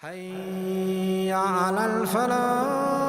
حي على الفلاح.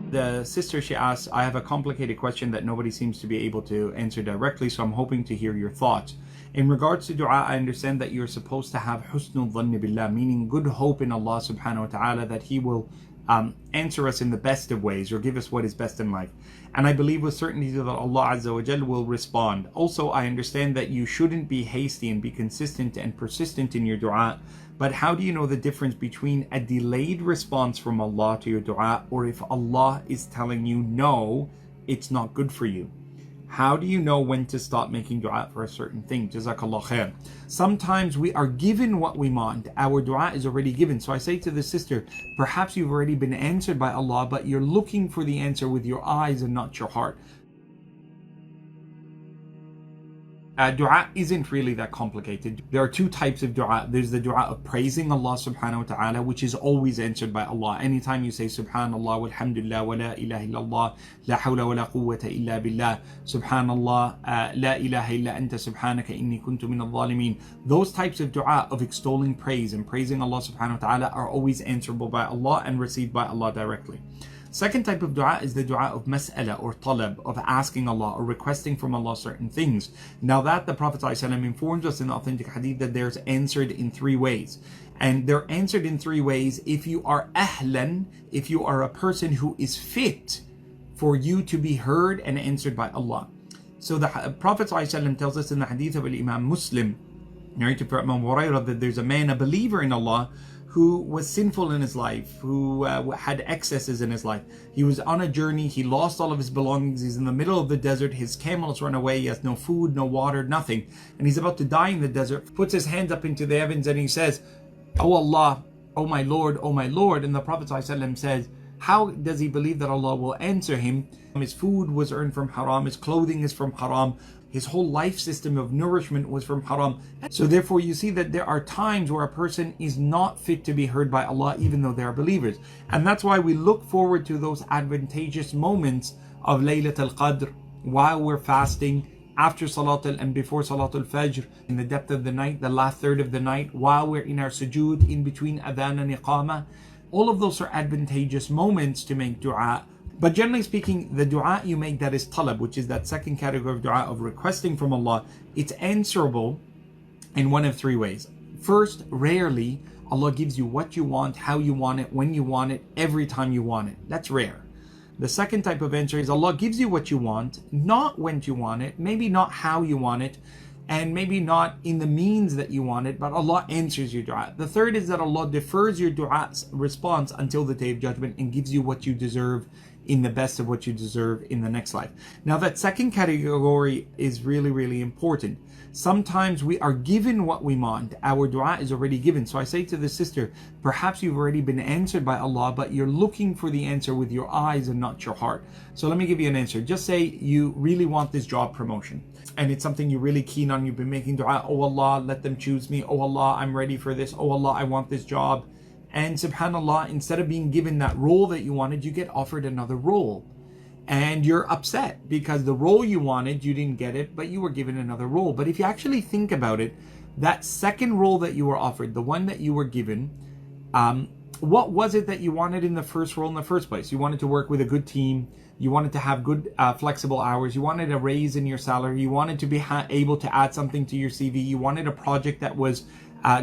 The sister, she asks, I have a complicated question that nobody seems to be able to answer directly, so I'm hoping to hear your thoughts. In regards to dua, I understand that you're supposed to have husnul dhanni billah, meaning good hope in Allah subhanahu wa ta'ala that He will answer us in the best of ways or give us what is best in life. And I believe with certainty that Allah SWT will respond. Also, I understand that you shouldn't be hasty and be consistent and persistent in your dua. But how do you know the difference between a delayed response from Allah to your dua or if Allah is telling you, no, it's not good for you? How do you know when to stop making dua for a certain thing? Jazakallah khair. Sometimes we are given what we want. Our dua is already given. So I say to the sister, perhaps you've already been answered by Allah, but you're looking for the answer with your eyes and not your heart. Dua isn't really that complicated. There are two types of dua. There's the dua of praising Allah subhanahu wa ta'ala, which is always answered by Allah. Anytime you say subhanallah walhamdulillah wa la ilaha illallah la hawla wa la quwwata illa billah subhanallah la ilaha illa anta subhanaka inni kuntu min al-zalimin. Those types of dua of extolling praise and praising Allah subhanahu wa ta'ala are always answerable by Allah and received by Allah directly. Second type of dua is the dua of mas'ala or talab, of asking Allah or requesting from Allah certain things. Now that the Prophet ﷺ informs us in the authentic hadith that there's answered in three ways. And they're answered in three ways if you are ahlan, if you are a person who is fit for you to be heard and answered by Allah. So the Prophet ﷺ tells us in the hadith of Imam Muslim, narrated from Imam Hurairah, that there's a man, a believer in Allah, who was sinful in his life, who had excesses in his life. He was on a journey, he lost all of his belongings, he's in the middle of the desert, his camels run away, he has no food, no water, nothing. And he's about to die in the desert, puts his hands up into the heavens and he says, "Oh Allah, oh my Lord, oh my Lord." And the Prophet ﷺ says, how does he believe that Allah will answer him? His food was earned from haram, his clothing is from haram, his whole life system of nourishment was from haram. So therefore you see that there are times where a person is not fit to be heard by Allah even though they are believers. And that's why we look forward to those advantageous moments of Laylat al-Qadr while we're fasting, after Salat and before Salat al-Fajr, in the depth of the night, the last third of the night, while we're in our sujood, in between adhan and iqamah. All of those are advantageous moments to make dua. But generally speaking, the dua you make that is talab, which is that second category of dua of requesting from Allah, it's answerable in one of three ways. First, rarely Allah gives you what you want, how you want it, when you want it, every time you want it. That's rare. The second type of answer is Allah gives you what you want, not when you want it, maybe not how you want it, and maybe not in the means that you want it, but Allah answers your dua. The third is that Allah defers your dua response until the Day of Judgment and gives you what you deserve in the best of what you deserve in the next life. Now that second category is really, really important. Sometimes we are given what we want. Our dua is already given. So I say to the sister, perhaps you've already been answered by Allah, but you're looking for the answer with your eyes and not your heart. So let me give you an answer. Just say you really want this job promotion and it's something you're really keen on. You've been making dua, oh Allah, let them choose me. Oh Allah, I'm ready for this. Oh Allah, I want this job. And subhanAllah, instead of being given that role that you wanted, you get offered another role. And you're upset because the role you wanted, you didn't get it, but you were given another role. But if you actually think about it, that second role that you were offered, the one that you were given, what was it that you wanted in the first role in the first place? You wanted to work with a good team. You wanted to have good flexible hours. You wanted a raise in your salary. You wanted to be able to add something to your CV. You wanted a project that was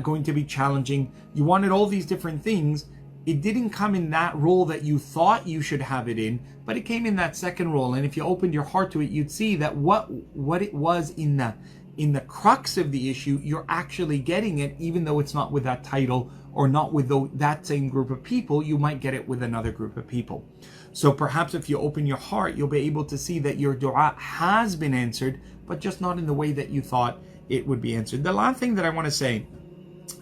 going to be challenging. You wanted all these different things. It didn't come in that role that you thought you should have it in, but it came in that second role. And if you opened your heart to it, you'd see that what it was in the crux of the issue, you're actually getting it, even though it's not with that title or not with that same group of people. You might get it with another group of people. So perhaps if you open your heart, you'll be able to see that your dua has been answered, but just not in the way that you thought it would be answered. The last thing that I want to say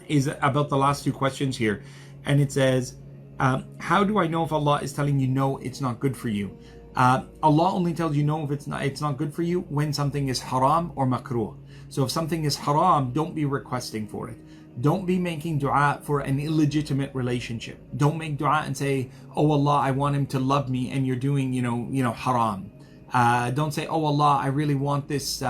is about the last two questions here. And it says, how do I know if Allah is telling you no, it's not good for you? Allah only tells you no if it's not good for you when something is haram or makruh. So if something is haram, don't be requesting for it. Don't be making dua for an illegitimate relationship. Don't make dua and say, oh Allah, I want him to love me, and you're doing, haram. Don't say, "Oh Allah, I really want this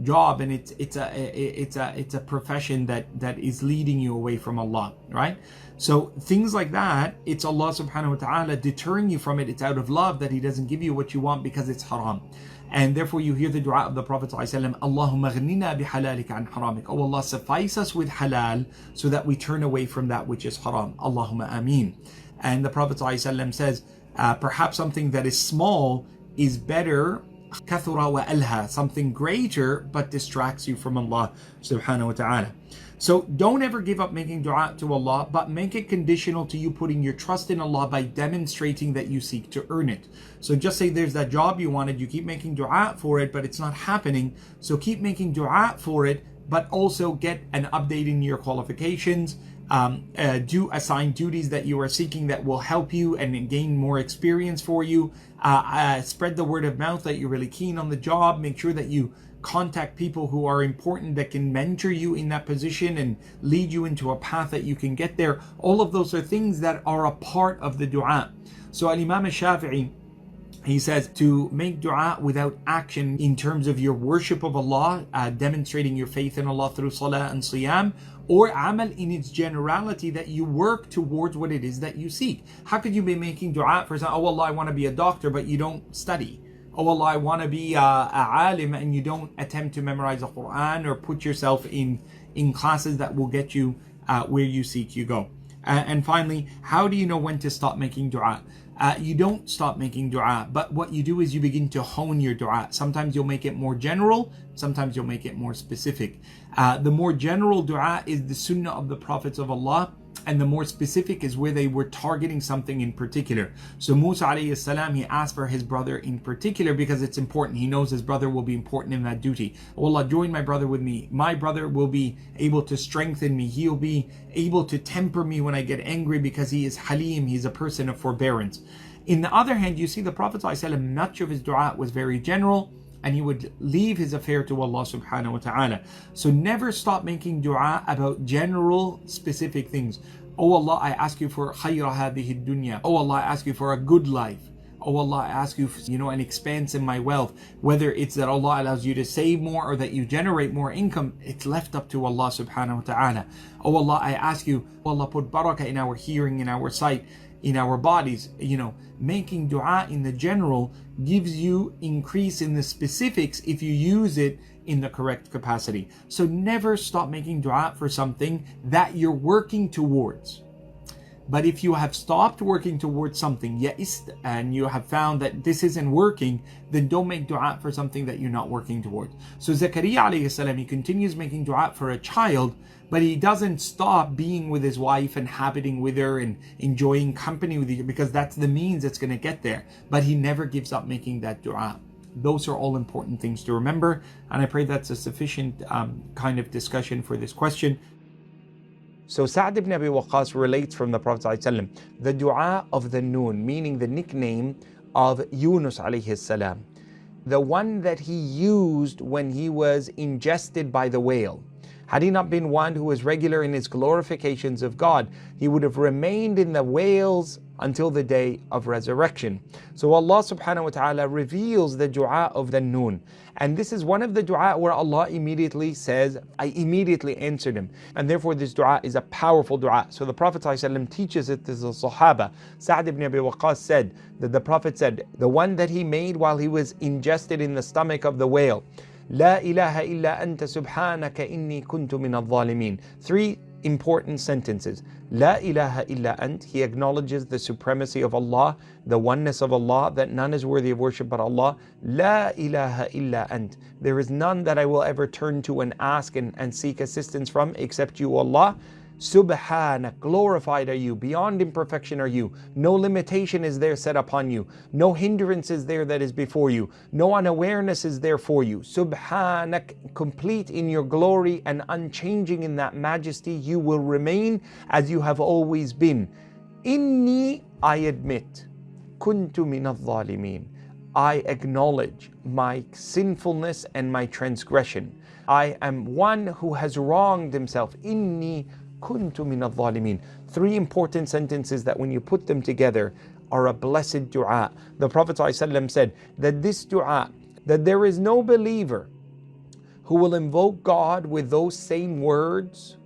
job," and it's a profession that is leading you away from Allah, right? So things like that, it's Allah subhanahu wa ta'ala deterring you from it. It's out of love that He doesn't give you what you want because it's haram. And therefore you hear the dua of the Prophet ﷺ, Allahumma ghnina bihalalika an haramik. Oh Allah, suffice us with halal so that we turn away from that which is haram. Allahumma ameen. And the Prophet ﷺ says, perhaps something that is small is better, kathura wa alha, something greater but distracts you from Allah subhanahu wa ta'ala. So don't ever give up making dua to Allah, but make it conditional to you putting your trust in Allah by demonstrating that you seek to earn it. So just say there's that job you wanted, you keep making dua for it, but it's not happening. So keep making dua for it, but also get an update in your qualifications. Do assign duties that you are seeking that will help you and gain more experience for you. Spread the word of mouth that you're really keen on the job. Make sure that you contact people who are important that can mentor you in that position and lead you into a path that you can get there. All of those are things that are a part of the dua. So Al-Imam al-Shafi'i, he says to make dua without action in terms of your worship of Allah, demonstrating your faith in Allah through salah and siyam, or amal in its generality, that you work towards what it is that you seek. How could you be making dua for example, oh Allah, I want to be a doctor, but you don't study? Oh Allah, I want to be a alim, and you don't attempt to memorize the Quran or put yourself in classes that will get you where you seek you go. And finally, how do you know when to stop making dua? You don't stop making dua, but what you do is you begin to hone your dua. Sometimes you'll make it more general, sometimes you'll make it more specific. The more general dua is the sunnah of the prophets of Allah, and the more specific is where they were targeting something in particular. So Musa alayhi salam, he asked for his brother in particular because it's important. He knows his brother will be important in that duty. Oh Allah, join my brother with me. My brother will be able to strengthen me. He'll be able to temper me when I get angry because he is halim. He's a person of forbearance. In the other hand, you see the Prophet ﷺ, much of his dua was very general, and he would leave his affair to Allah subhanahu wa ta'ala. So never stop making dua about general, specific things. Oh Allah, I ask you for khayra hadhihi dunya. Oh Allah, I ask you for a good life. Oh Allah, I ask you for, an expanse in my wealth. Whether it's that Allah allows you to save more or that you generate more income, it's left up to Allah subhanahu wa ta'ala. Oh Allah, I ask you, oh Allah, put barakah in our hearing, in our sight, in our bodies. Making dua in the general gives you increase in the specifics if you use it in the correct capacity. So never stop making dua for something that you're working towards. But if you have stopped working towards something, and you have found that this isn't working, then don't make dua for something that you're not working towards. So Zakaria alayhi salam, he continues making dua for a child, but he doesn't stop being with his wife and habiting with her and enjoying company with her, because that's the means that's going to get there. But he never gives up making that dua. Those are all important things to remember, and I pray that's a sufficient kind of discussion for this question. So Sa'd ibn Abi Waqqas relates from the Prophet ﷺ, the dua of the Noon, meaning the nickname of Yunus alayhi salam, the one that he used when he was ingested by the whale. Had he not been one who was regular in his glorifications of God, he would have remained in the whales until the day of resurrection. So Allah subhanahu wa ta'ala reveals the dua of the Noon. And this is one of the dua where Allah immediately says, I immediately answered him. And therefore this dua is a powerful dua. So the Prophet ﷺ teaches it to the Sahaba. Sa'd ibn Abi Waqqas said that the Prophet said, the one that he made while he was ingested in the stomach of the whale, La ilaha illa anta subhanaka inni kuntu min al-zalimin. Three important sentences. La ilaha illa ant, he acknowledges the supremacy of Allah, the oneness of Allah, that none is worthy of worship but Allah. La ilaha illa ant, there is none that I will ever turn to and ask and seek assistance from except you, Allah. Subhanak, glorified are you, beyond imperfection are you, no limitation is there set upon you, no hindrance is there that is before you, no unawareness is there for you. Subhanak, complete in your glory and unchanging in that majesty, you will remain as you have always been. Inni, I admit, kuntu min al-zalimin, I acknowledge my sinfulness and my transgression. I am one who has wronged himself. Inni kuntu min al-zalimin. Three important sentences that when you put them together are a blessed dua. The Prophet ﷺ said that this dua, that there is no believer who will invoke God with those same words,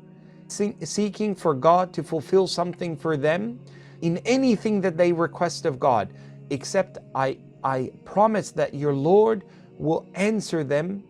seeking for God to fulfill something for them in anything that they request of God, except I promise that your Lord will answer them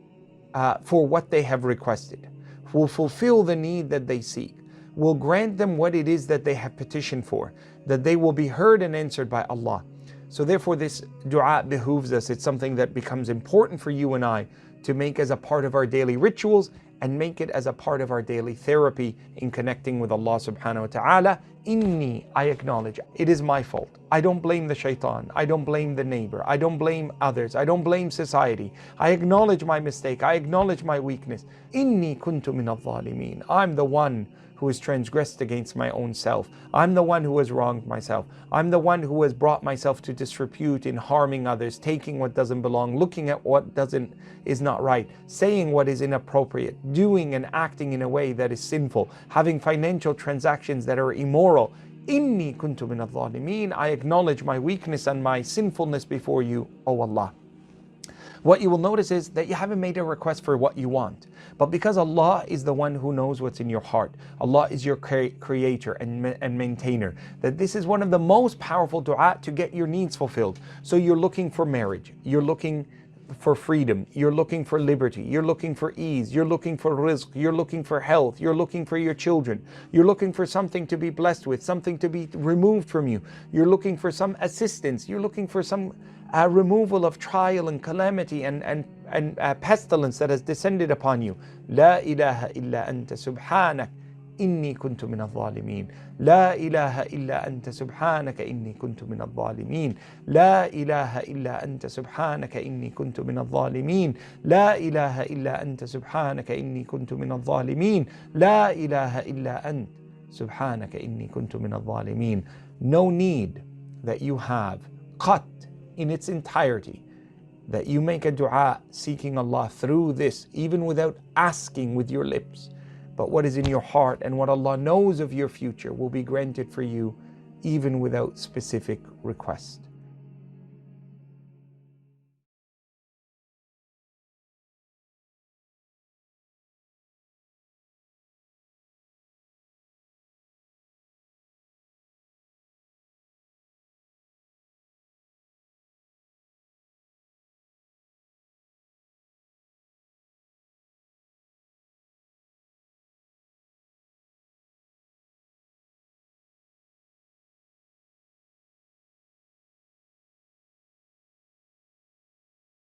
for what they have requested, will fulfill the need that they seek, will grant them what it is that they have petitioned for, that they will be heard and answered by Allah. So therefore this dua behooves us. It's something that becomes important for you and I to make as a part of our daily rituals and make it as a part of our daily therapy in connecting with Allah subhanahu wa ta'ala. Inni, I acknowledge, it is my fault. I don't blame the shaitan. I don't blame the neighbor. I don't blame others. I don't blame society. I acknowledge my mistake. I acknowledge my weakness. Inni kuntu min al-zalimeen. I'm the one who has transgressed against my own self. I'm the one who has wronged myself. I'm the one who has brought myself to disrepute in harming others, taking what doesn't belong, looking at what is not right, saying what is inappropriate, doing and acting in a way that is sinful, having financial transactions that are immoral. Inni kuntu min al-zalimeen. I acknowledge my weakness and my sinfulness before you, O Allah. What you will notice is that you haven't made a request for what you want. But because Allah is the one who knows what's in your heart, Allah is your creator and maintainer, that this is one of the most powerful dua to get your needs fulfilled. So you're looking for marriage, you're looking for freedom, you're looking for liberty, you're looking for ease, you're looking for rizq, you're looking for health, you're looking for your children, you're looking for something to be blessed with, something to be removed from you, you're looking for some assistance, you're looking for some removal of trial and calamity and pestilence that has descended upon you. La ilaha illa anta subhanak inni kuntu min al-zalimin. La ilaha illa anta subhanaka inni kuntu min al-zalimin. La ilaha illa anta subhanaka inni kuntu min al-zalimin. La ilaha illa anta subhanaka inni kuntu min al-zalimin. La ilaha illa anta subhanaka inni kuntu min al-zalimin. No need that you have, qat, in its entirety, that you make a dua seeking Allah through this, even without asking with your lips. But what is in your heart and what Allah knows of your future will be granted for you, even without specific request.